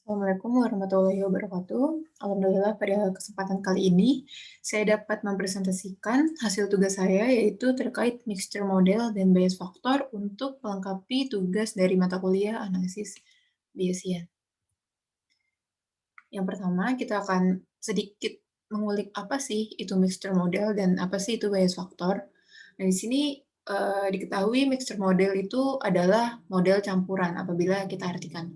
Assalamualaikum warahmatullahi wabarakatuh. Alhamdulillah pada kesempatan kali ini saya dapat mempresentasikan hasil tugas saya yaitu terkait mixture model dan bias faktor untuk melengkapi tugas dari mata kuliah analisis Bayesian. Yang pertama kita akan sedikit mengulik apa sih itu mixture model dan apa sih itu bias faktor. Nah, di sini diketahui mixture model itu adalah model campuran apabila kita artikan.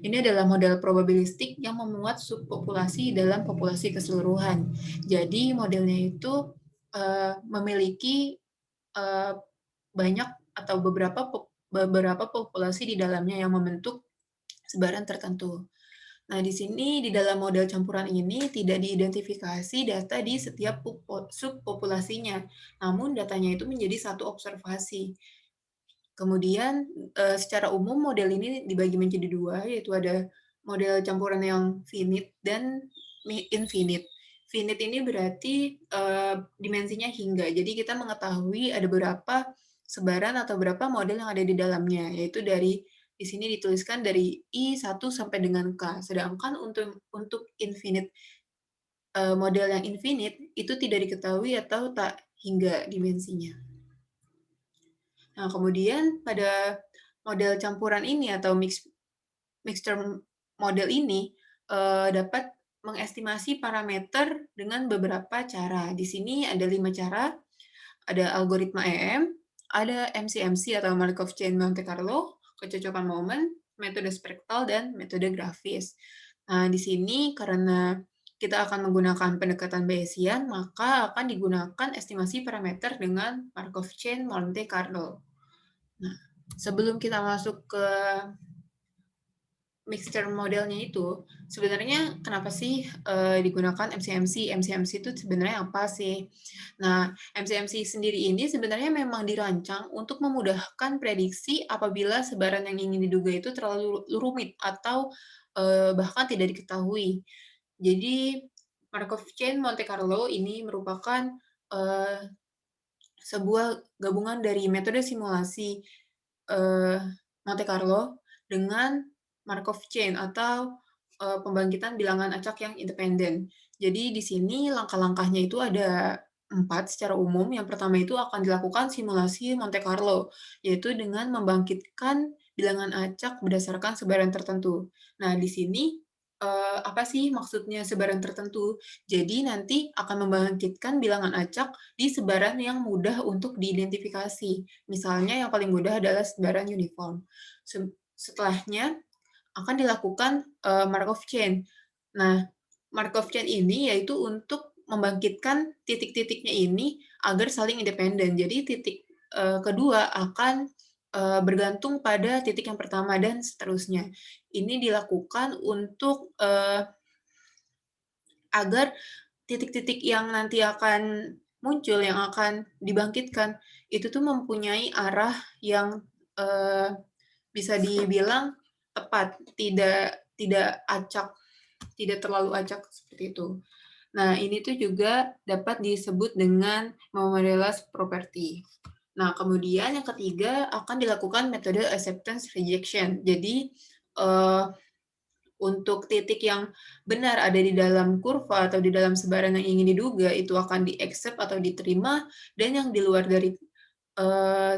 Ini adalah model probabilistik yang memuat subpopulasi dalam populasi keseluruhan. Jadi modelnya itu memiliki banyak atau beberapa populasi di dalamnya yang membentuk sebaran tertentu. Nah, di sini di dalam model campuran ini tidak diidentifikasi data di setiap subpopulasinya, namun datanya itu menjadi satu observasi. Kemudian secara umum model ini dibagi menjadi dua, yaitu ada model campuran yang finite dan infinite. Finite ini berarti dimensinya hingga, jadi kita mengetahui ada berapa sebaran atau berapa model yang ada di dalamnya, yaitu di sini dituliskan dari I1 sampai dengan K. Sedangkan untuk infinite model yang infinite itu tidak diketahui atau tak hingga dimensinya. Nah, kemudian pada model campuran ini atau mixture model ini dapat mengestimasi parameter dengan beberapa cara. Di sini ada 5 cara. Ada algoritma EM, ada MCMC atau Markov Chain Monte Carlo, kecocokan momen, metode spektal, dan metode grafis. Nah, di sini karena kita akan menggunakan pendekatan Bayesian, maka akan digunakan estimasi parameter dengan Markov Chain Monte Carlo. Nah, sebelum kita masuk ke mixture modelnya itu, sebenarnya kenapa sih digunakan MCMC? MCMC itu sebenarnya apa sih? Nah, MCMC sendiri ini sebenarnya memang dirancang untuk memudahkan prediksi apabila sebaran yang ingin diduga itu terlalu rumit atau bahkan tidak diketahui. Jadi, Markov Chain Monte Carlo ini merupakan sebuah gabungan dari metode simulasi Monte Carlo dengan Markov Chain atau pembangkitan bilangan acak yang independen. Jadi di sini langkah-langkahnya itu ada 4 secara umum. Yang pertama itu akan dilakukan simulasi Monte Carlo, yaitu dengan membangkitkan bilangan acak berdasarkan sebaran tertentu. Nah, di sini apa sih maksudnya sebaran tertentu? Jadi nanti akan membangkitkan bilangan acak di sebaran yang mudah untuk diidentifikasi. Misalnya yang paling mudah adalah sebaran uniform. Setelahnya akan dilakukan Markov chain. Nah, Markov chain ini yaitu untuk membangkitkan titik-titiknya ini agar saling independen. Jadi titik kedua akan bergantung pada titik yang pertama dan seterusnya. Ini dilakukan untuk agar titik-titik yang nanti akan muncul, yang akan dibangkitkan, itu tuh mempunyai arah yang bisa dibilang tepat, tidak acak, tidak terlalu acak seperti itu. Nah, ini tuh juga dapat disebut dengan Momarellas property. Nah, kemudian yang ketiga akan dilakukan metode acceptance rejection. Jadi, untuk titik yang benar ada di dalam kurva atau di dalam sebaran yang ingin diduga itu akan di-accept atau diterima, dan yang di luar dari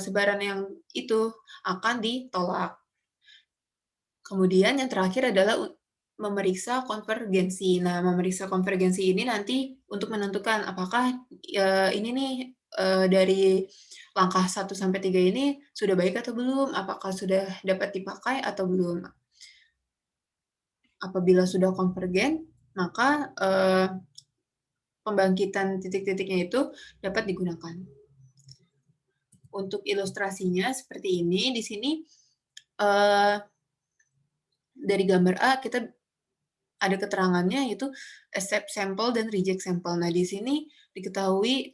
sebaran yang itu akan ditolak. Kemudian yang terakhir adalah memeriksa konvergensi. Nah, memeriksa konvergensi ini nanti untuk menentukan apakah ini nih dari langkah 1 sampai 3 ini sudah baik atau belum, apakah sudah dapat dipakai atau belum. Apabila sudah konvergen, maka pembangkitan titik-titiknya itu dapat digunakan. Untuk ilustrasinya seperti ini, di sini dari gambar A kita ada keterangannya yaitu accept sample dan reject sample. Nah, di sini diketahui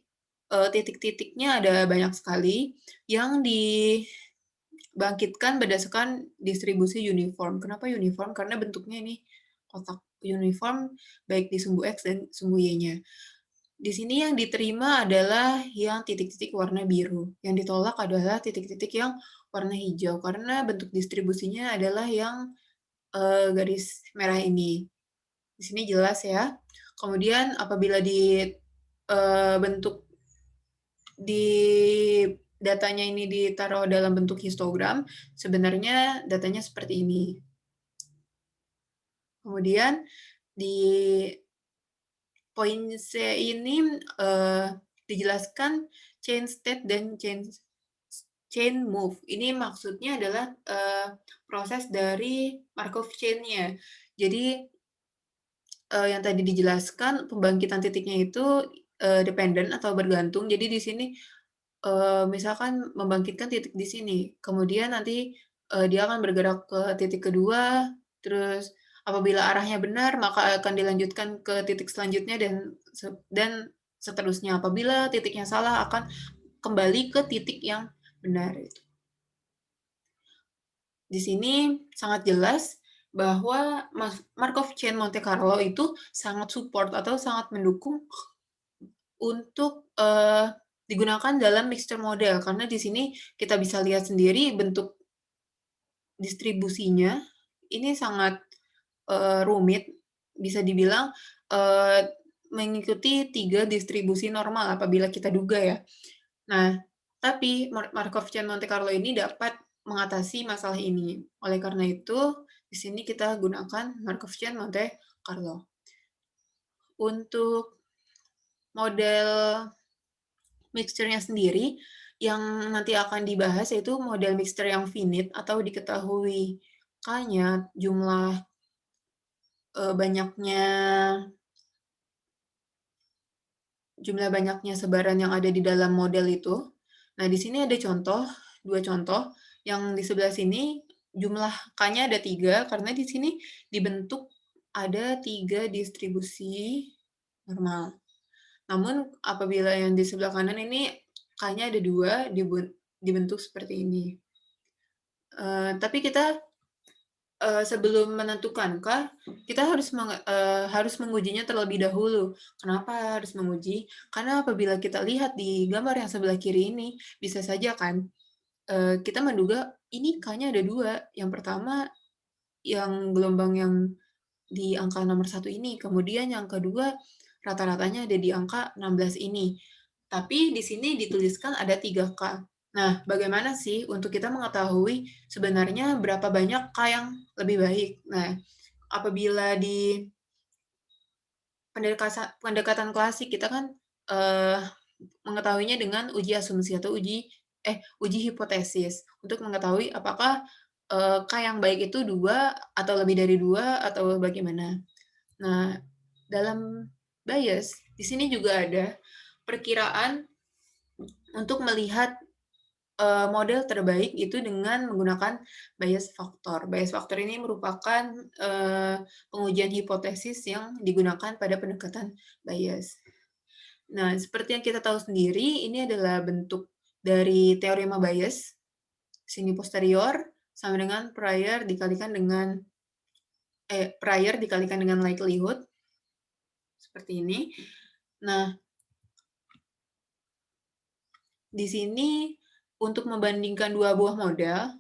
titik-titiknya ada banyak sekali yang dibangkitkan berdasarkan distribusi uniform. Kenapa uniform? Karena bentuknya ini kotak uniform baik di sumbu X dan sumbu Y-nya. Di sini yang diterima adalah yang titik-titik warna biru. Yang ditolak adalah titik-titik yang warna hijau karena bentuk distribusinya adalah yang garis merah ini. Di sini jelas ya. Kemudian apabila bentuk di datanya ini ditaruh dalam bentuk histogram, sebenarnya datanya seperti ini. Kemudian di poin C ini dijelaskan chain state dan chain move. Ini maksudnya adalah proses dari Markov chain-nya. Jadi yang tadi dijelaskan pembangkitan titiknya itu dependen atau bergantung. Jadi di sini misalkan membangkitkan titik di sini, kemudian nanti dia akan bergerak ke titik kedua, terus apabila arahnya benar maka akan dilanjutkan ke titik selanjutnya dan seterusnya. Apabila titiknya salah akan kembali ke titik yang benar. Di sini sangat jelas bahwa Markov chain Monte Carlo itu sangat support atau sangat mendukung untuk digunakan dalam mixture model, karena di sini kita bisa lihat sendiri bentuk distribusinya ini sangat rumit, bisa dibilang mengikuti 3 distribusi normal apabila kita duga ya. Nah, tapi Markov chain Monte Carlo ini dapat mengatasi masalah ini. Oleh karena itu, di sini kita gunakan Markov chain Monte Carlo. Untuk model mixture-nya sendiri, yang nanti akan dibahas yaitu model mixture yang finite atau diketahui K-nya, jumlah banyaknya sebaran yang ada di dalam model itu. Nah, di sini ada dua contoh. Yang di sebelah sini jumlah K-nya ada 3, karena di sini dibentuk ada 3 distribusi normal. Namun, apabila yang di sebelah kanan ini K-nya ada 2, dibentuk seperti ini. Tapi kita sebelum menentukan K, kita harus mengujinya terlebih dahulu. Kenapa harus menguji? Karena apabila kita lihat di gambar yang sebelah kiri ini, bisa saja kan kita menduga ini K-nya ada 2. Yang pertama yang gelombang yang di angka nomor 1 ini, kemudian yang kedua rata-ratanya ada di angka 16 ini. Tapi di sini dituliskan ada 3K. Nah, bagaimana sih untuk kita mengetahui sebenarnya berapa banyak K yang lebih baik? Nah, apabila di pendekatan klasik kita kan mengetahuinya dengan uji asumsi atau uji hipotesis untuk mengetahui apakah K yang baik itu 2 atau lebih dari 2 atau bagaimana. Nah, dalam bias di sini juga ada perkiraan untuk melihat model terbaik itu dengan menggunakan bias factor. Bias factor ini merupakan pengujian hipotesis yang digunakan pada pendekatan bias. Nah, seperti yang kita tahu sendiri, ini adalah bentuk dari teorema bias. Sini posterior sama dengan prior dikalikan dengan likelihood. Seperti ini. Nah, di sini untuk membandingkan dua buah model,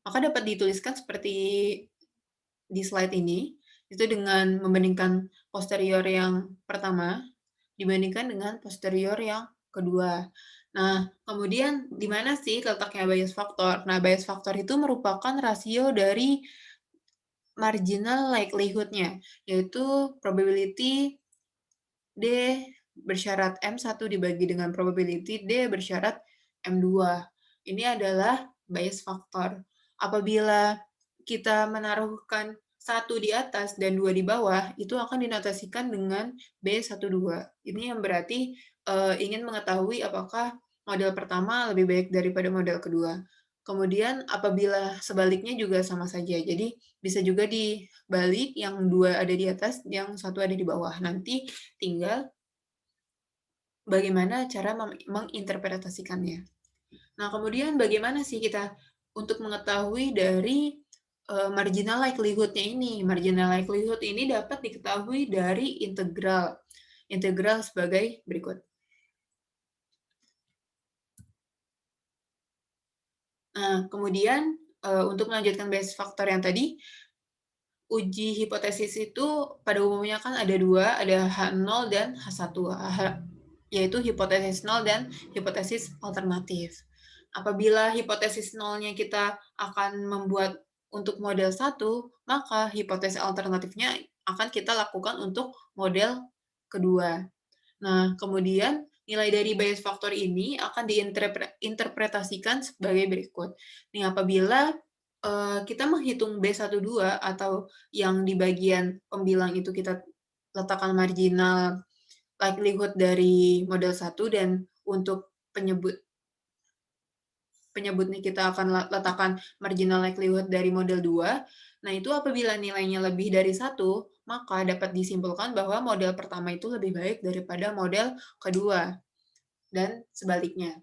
maka dapat dituliskan seperti di slide ini, itu dengan membandingkan posterior yang pertama dibandingkan dengan posterior yang kedua. Nah, kemudian di mana sih letaknya bias factor? Nah, bias factor itu merupakan rasio dari marginal likelihood-nya, yaitu probability D bersyarat M1 dibagi dengan probability D bersyarat M2. Ini adalah bias factor. Apabila kita menaruhkan 1 di atas dan 2 di bawah, itu akan dinotasikan dengan B12. Ini yang berarti ingin mengetahui apakah model pertama lebih baik daripada model kedua. Kemudian apabila sebaliknya juga sama saja. Jadi bisa juga dibalik, yang 2 ada di atas, yang 1 ada di bawah. Nanti tinggal bagaimana cara menginterpretasikannya. Nah, kemudian bagaimana sih kita untuk mengetahui dari marginal likelihood-nya ini? Marginal likelihood ini dapat diketahui dari integral. Integral sebagai berikut. Nah, kemudian untuk melanjutkan Bayes faktor yang tadi, uji hipotesis itu pada umumnya kan ada dua, ada H0 dan H1, yaitu hipotesis 0 dan hipotesis alternatif. Apabila hipotesis nolnya kita akan membuat untuk model 1, maka hipotesis alternatifnya akan kita lakukan untuk model kedua. Nah, kemudian nilai dari Bayes faktor ini akan diinterpretasikan sebagai berikut. Nih, apabila kita menghitung B12 atau yang di bagian pembilang itu kita letakkan marginal likelihood dari model 1 dan untuk penyebut nih kita akan letakkan marginal likelihood dari model 2. Nah, itu apabila nilainya lebih dari 1, maka dapat disimpulkan bahwa model pertama itu lebih baik daripada model kedua, dan sebaliknya.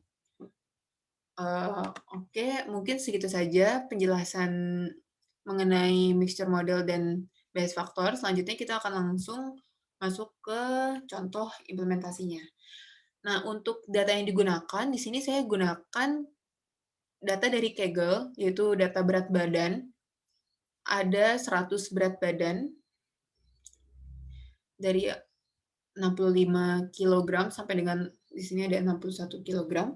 Oke, mungkin segitu saja penjelasan mengenai mixture model dan Bayes faktor. Selanjutnya kita akan langsung masuk ke contoh implementasinya. Nah, untuk data yang digunakan, di sini saya gunakan data dari Kaggle, yaitu data berat badan. Ada 100 berat badan dari 65 kg sampai dengan di sini ada 61 kg.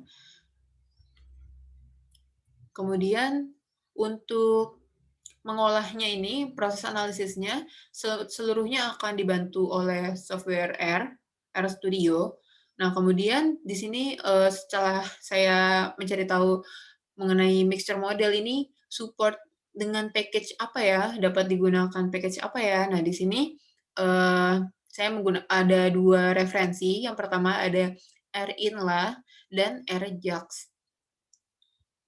Kemudian untuk mengolahnya ini, proses analisisnya seluruhnya akan dibantu oleh software R Studio. Nah, kemudian di sini setelah saya mencari tahu mengenai mixture model ini support dengan package apa ya, dapat digunakan package apa ya. Nah, di sini saya ada dua referensi. Yang pertama ada RINLA dan RJAX.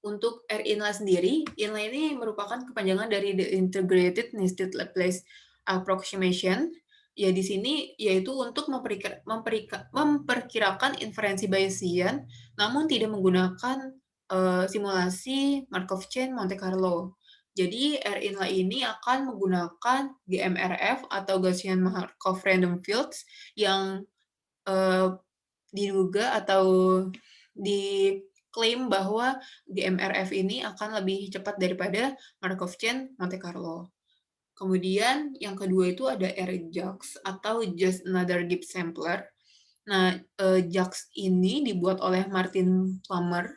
Untuk RINLA sendiri, INLA ini merupakan kepanjangan dari The Integrated Nested Laplace Approximation. Ya, di sini yaitu untuk memperkirakan inferensi Bayesian, namun tidak menggunakan simulasi Markov chain Monte Carlo. Jadi RINLA ini akan menggunakan GMRF atau Gaussian Markov Random Fields yang diduga atau diklaim bahwa GMRF ini akan lebih cepat daripada Markov chain Monte Carlo. Kemudian yang kedua itu ada RJAX atau Just Another Deep Sampler. Nah, JAX ini dibuat oleh Martin Plummer.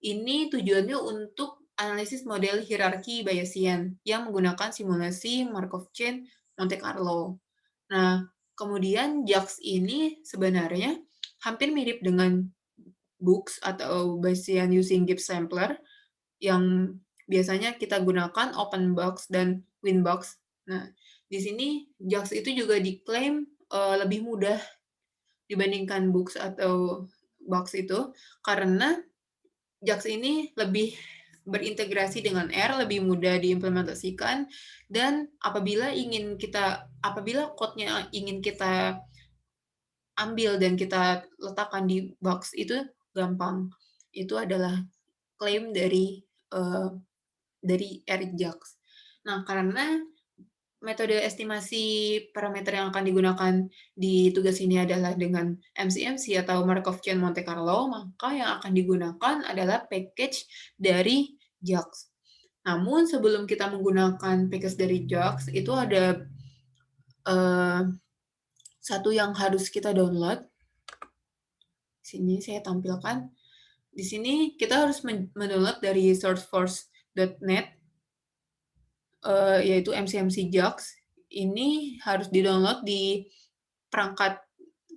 Ini tujuannya untuk analisis model hierarki Bayesian yang menggunakan simulasi Markov chain Monte Carlo. Nah, kemudian JAX ini sebenarnya hampir mirip dengan Books atau Bayesian using Gibbs Sampler yang biasanya kita gunakan open box dan Winbox. Nah, di sini JAX itu juga diklaim lebih mudah dibandingkan Books atau Box itu karena JAX ini lebih berintegrasi dengan R, lebih mudah diimplementasikan, dan apabila code-nya ingin kita ambil dan kita letakkan di box itu gampang. Itu adalah klaim dari RJAX. Nah, karena metode estimasi parameter yang akan digunakan di tugas ini adalah dengan MCMC atau Markov chain Monte Carlo, maka yang akan digunakan adalah package dari JAX. Namun sebelum kita menggunakan package dari JAX, itu ada satu yang harus kita download. Sini saya tampilkan. Di sini kita harus mendownload dari sourceforce.net, yaitu MCMC JAX. Ini harus di-download di perangkat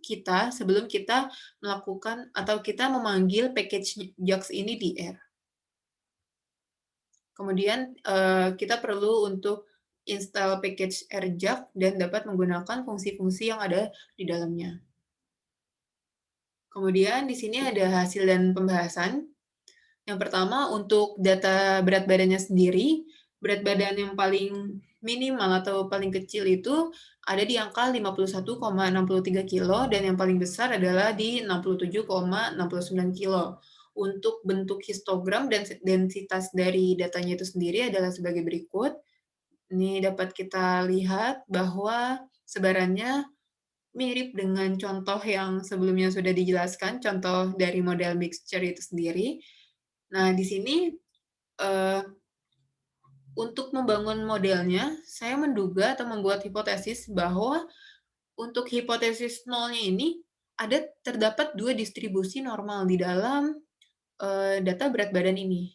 kita sebelum kita melakukan atau kita memanggil package JAX ini di R. Kemudian kita perlu untuk install package RJAX dan dapat menggunakan fungsi-fungsi yang ada di dalamnya. Kemudian di sini ada hasil dan pembahasan. Yang pertama, untuk data berat badannya sendiri, berat badan yang paling minimal atau paling kecil itu ada di angka 51,63 kilo dan yang paling besar adalah di 67,69 kilo. Untuk bentuk histogram dan densitas dari datanya itu sendiri adalah sebagai berikut. Ini dapat kita lihat bahwa sebarannya mirip dengan contoh yang sebelumnya sudah dijelaskan, contoh dari model mixture itu sendiri. Nah, di sini Untuk membangun modelnya, saya menduga atau membuat hipotesis bahwa untuk hipotesis nolnya ini terdapat 2 distribusi normal di dalam, data berat badan ini.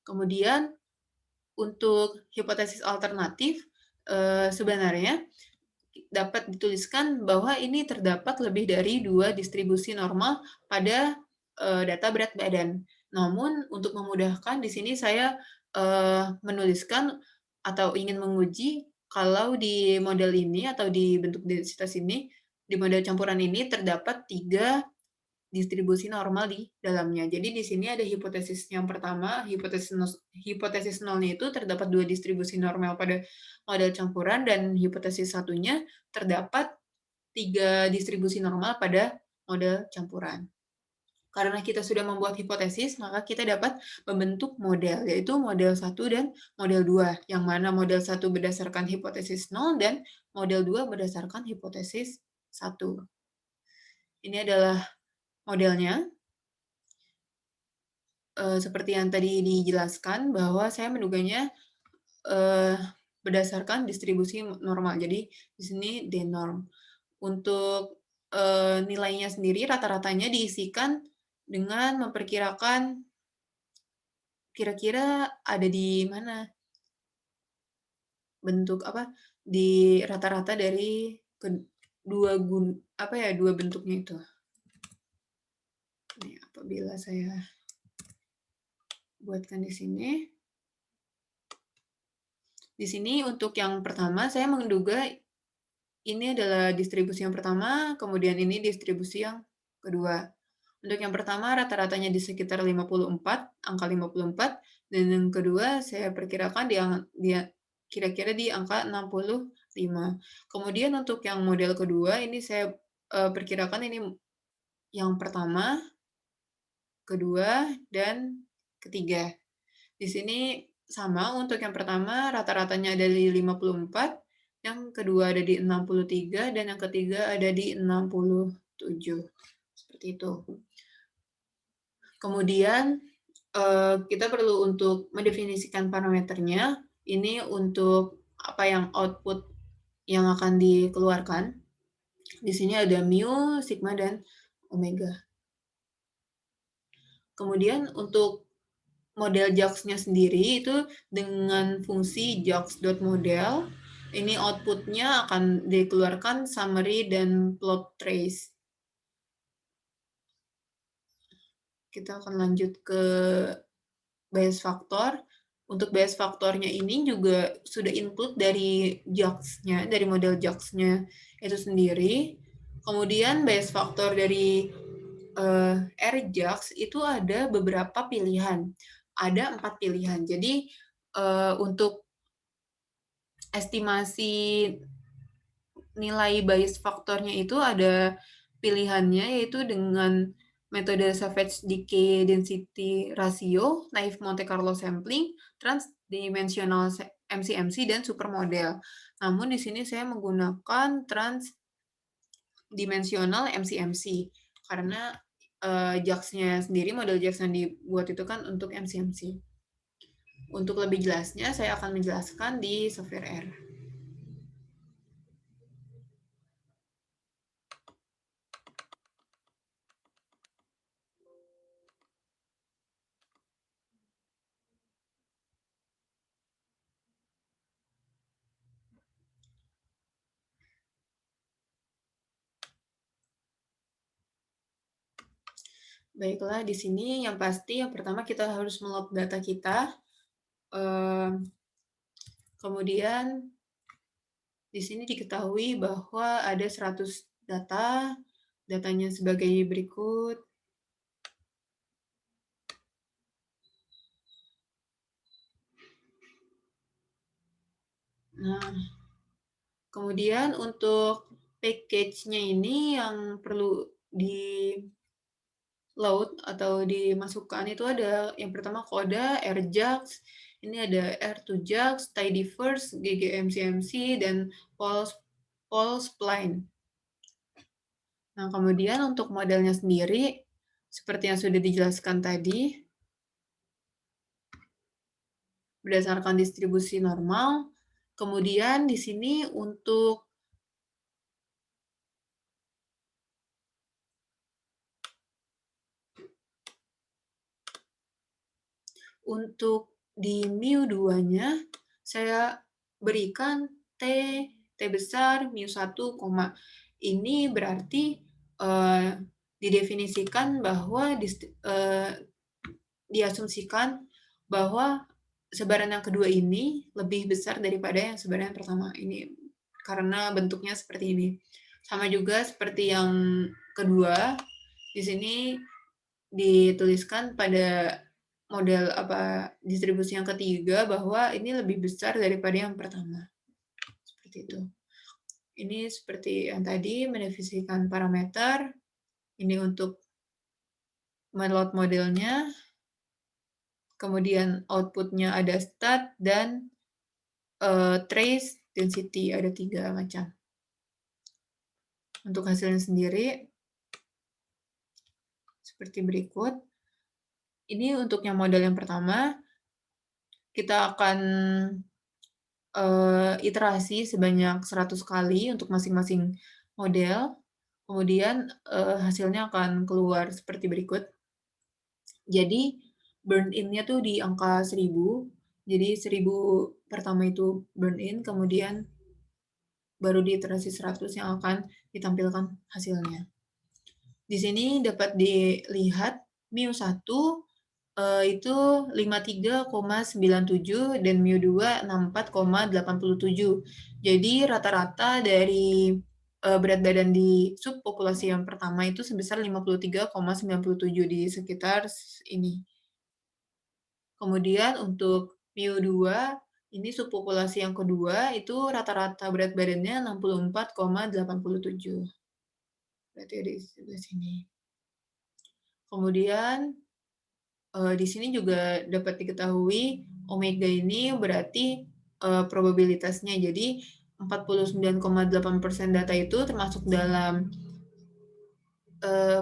Kemudian untuk hipotesis alternatif, sebenarnya dapat dituliskan bahwa ini terdapat lebih dari 2 distribusi normal pada, data berat badan. Namun untuk memudahkan di sini saya, menuliskan atau ingin menguji kalau di model ini atau di bentuk densitas ini, di model campuran ini terdapat 3 distribusi normal di dalamnya. Jadi di sini ada hipotesis yang pertama, hipotesis nolnya itu terdapat 2 distribusi normal pada model campuran, dan hipotesis satunya terdapat 3 distribusi normal pada model campuran. Karena kita sudah membuat hipotesis, maka kita dapat membentuk model, yaitu model 1 dan model 2, yang mana model 1 berdasarkan hipotesis 0 dan model 2 berdasarkan hipotesis 1. Ini adalah modelnya. Seperti yang tadi dijelaskan bahwa saya menduganya, berdasarkan distribusi normal. Jadi di sini D-norm. Untuk, nilainya sendiri rata-ratanya diisikan dengan memperkirakan kira-kira ada di mana bentuk di rata-rata dari dua bentuknya itu. Ini apabila saya buatkan di sini. Di sini untuk yang pertama saya menduga ini adalah distribusi yang pertama, kemudian ini distribusi yang kedua. Untuk yang pertama rata-ratanya di sekitar 54, angka 54, dan yang kedua saya perkirakan kira-kira di angka 65. Kemudian untuk yang model kedua ini saya, perkirakan ini yang pertama, kedua, dan ketiga. Di sini sama, untuk yang pertama rata-ratanya ada di 54, yang kedua ada di 63, dan yang ketiga ada di 67. Seperti itu. Kemudian, kita perlu untuk mendefinisikan parameternya. Ini untuk output yang akan dikeluarkan. Di sini ada mu, sigma, dan omega. Kemudian untuk model JAX-nya sendiri itu dengan fungsi JAX.model, ini output-nya akan dikeluarkan summary dan plot trace. Kita akan lanjut ke bias factor. Untuk bias faktornya ini juga sudah include dari JAX-nya, dari model JAX-nya itu sendiri. Kemudian bias faktor dari RJAX itu ada beberapa pilihan. Ada 4 pilihan. Jadi untuk estimasi nilai bias faktornya itu ada pilihannya, yaitu dengan metode Savage Decay Density Ratio, Naive Monte Carlo Sampling, Transdimensional MCMC, dan Supermodel. Namun di sini saya menggunakan Transdimensional MCMC karena JAX-nya sendiri, model JAX yang dibuat itu kan untuk MCMC. Untuk lebih jelasnya, saya akan menjelaskan di software R. Baiklah, di sini yang pasti yang pertama kita harus melog data kita. Kemudian di sini diketahui bahwa ada 100 data, datanya sebagai berikut. Nah, kemudian untuk package-nya ini yang perlu di load atau dimasukkan itu ada yang pertama Coda, RJAX, ini ada R2JAX, Tidyverse, GGMCMC, dan Spline. Nah, kemudian untuk modelnya sendiri, seperti yang sudah dijelaskan tadi, berdasarkan distribusi normal. Kemudian di sini untuk di mu2-nya saya berikan T, T besar, mu1, ini berarti didefinisikan bahwa diasumsikan bahwa sebaran yang kedua ini lebih besar daripada yang sebaran yang pertama. Ini karena bentuknya seperti ini. Sama juga seperti yang kedua, di sini dituliskan pada model distribusi yang ketiga bahwa ini lebih besar daripada yang pertama. Seperti itu. Ini seperti yang tadi mendefinisikan parameter. Ini untuk load modelnya. Kemudian outputnya ada stat dan trace density, ada 3 macam. Untuk hasilnya sendiri seperti berikut. Ini untuk yang model yang pertama, kita akan iterasi sebanyak 100 kali untuk masing-masing model. Kemudian hasilnya akan keluar seperti berikut. Jadi burn in-nya tuh di angka 1000. Jadi 1000 pertama itu burn in, kemudian baru di iterasi 100 yang akan ditampilkan hasilnya. Di sini dapat dilihat mu1 itu 53,97 dan mu2 64,87. Jadi rata-rata dari berat badan di subpopulasi yang pertama itu sebesar 53,97 di sekitar ini. Kemudian untuk mu2 ini subpopulasi yang kedua itu rata-rata berat badannya 64,87. Berarti ada di sebelah sini. Kemudian di sini juga dapat diketahui omega ini berarti probabilitasnya. Jadi 49,8% data itu termasuk dalam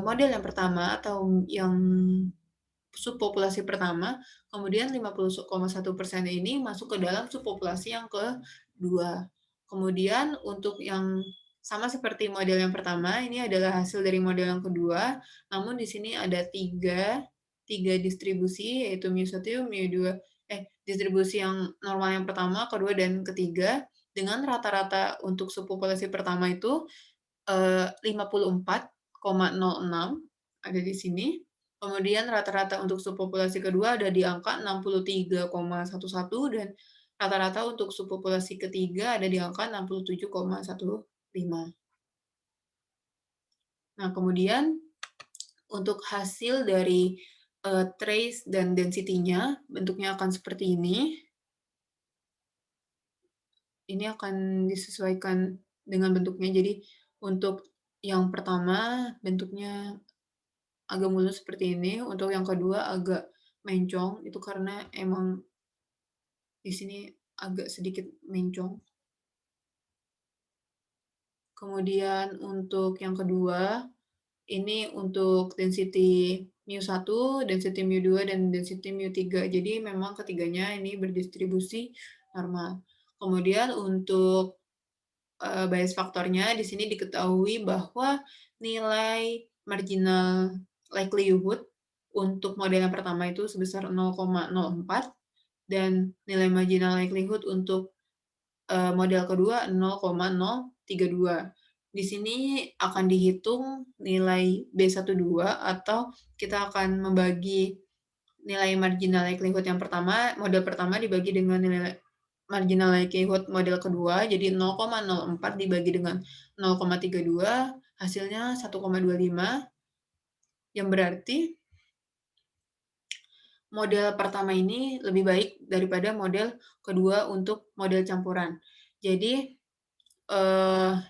model yang pertama atau yang subpopulasi pertama, kemudian 50,1% ini masuk ke dalam subpopulasi yang kedua. Kemudian untuk yang sama seperti model yang pertama, ini adalah hasil dari model yang kedua, namun di sini ada tiga distribusi, yaitu mu1, mu2, distribusi yang normal yang pertama, kedua, dan ketiga, dengan rata-rata untuk subpopulasi pertama itu 54,06 ada di sini. Kemudian rata-rata untuk subpopulasi kedua ada di angka 63,11 dan rata-rata untuk subpopulasi ketiga ada di angka 67,15. Nah, kemudian untuk hasil dari trace dan density-nya bentuknya akan seperti ini. Ini akan disesuaikan dengan bentuknya. Jadi untuk yang pertama bentuknya agak mulus seperti ini, untuk yang kedua agak mencong, itu karena emang di sini agak sedikit mencong. Kemudian untuk yang kedua, ini untuk density mu1, density mu2, dan density mu3. Jadi memang ketiganya ini berdistribusi normal. Kemudian untuk bias faktornya di sini diketahui bahwa nilai marginal likelihood untuk model yang pertama itu sebesar 0,04 dan nilai marginal likelihood untuk model kedua 0,032. Di sini akan dihitung nilai B12 atau kita akan membagi nilai marginal likelihood yang pertama, model pertama dibagi dengan nilai marginal likelihood model kedua, jadi 0,04 dibagi dengan 0,32, hasilnya 1,25, yang berarti model pertama ini lebih baik daripada model kedua untuk model campuran. Jadi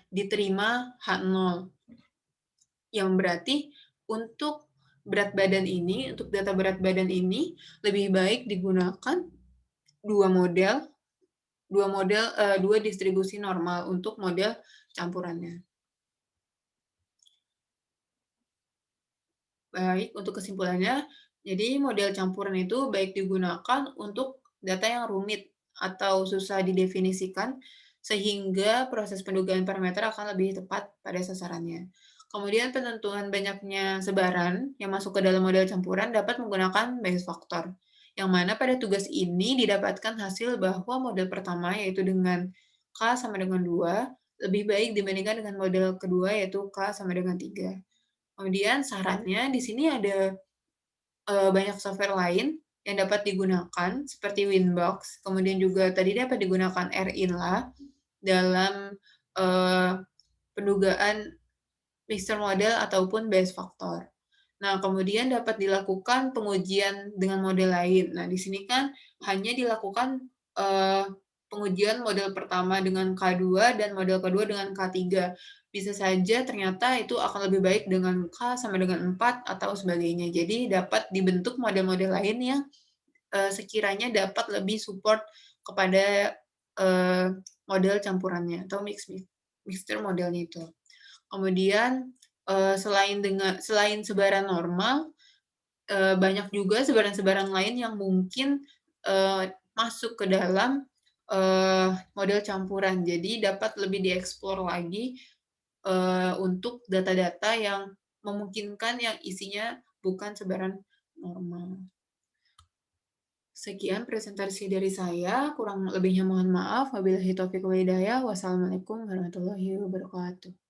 diterima H0, yang berarti untuk berat badan ini, untuk data berat badan ini lebih baik digunakan dua distribusi normal untuk model campurannya. Baik, untuk kesimpulannya, jadi model campuran itu baik digunakan untuk data yang rumit atau susah didefinisikan, sehingga proses pendugaan parameter akan lebih tepat pada sasarannya. Kemudian penentuan banyaknya sebaran yang masuk ke dalam model campuran dapat menggunakan Bayes faktor, yang mana pada tugas ini didapatkan hasil bahwa model pertama yaitu dengan K sama dengan 2 lebih baik dibandingkan dengan model kedua yaitu K sama dengan 3. Kemudian sarannya di sini ada banyak software lain yang dapat digunakan seperti Winbox, kemudian juga tadi dapat digunakan RInlah dalam, eee, pendugaan mixture model ataupun Bayes faktor. Nah, kemudian dapat dilakukan pengujian dengan model lain. Nah, di sini kan hanya dilakukan, pengujian model pertama dengan K2 dan model kedua dengan K3. Bisa saja ternyata itu akan lebih baik dengan K sama dengan 4 atau sebagainya. Jadi dapat dibentuk model-model lain yang, sekiranya dapat lebih support kepada, eee, model campurannya atau mixture modelnya itu. Kemudian, selain sebaran normal, banyak juga sebaran-sebaran lain yang mungkin, masuk ke dalam, model campuran. Jadi dapat lebih dieksplor lagi, untuk data-data yang memungkinkan yang isinya bukan sebaran normal. Sekian presentasi dari saya, kurang lebihnya mohon maaf. Wabillahi taufiq wal hidayah. Wassalamualaikum warahmatullahi wabarakatuh.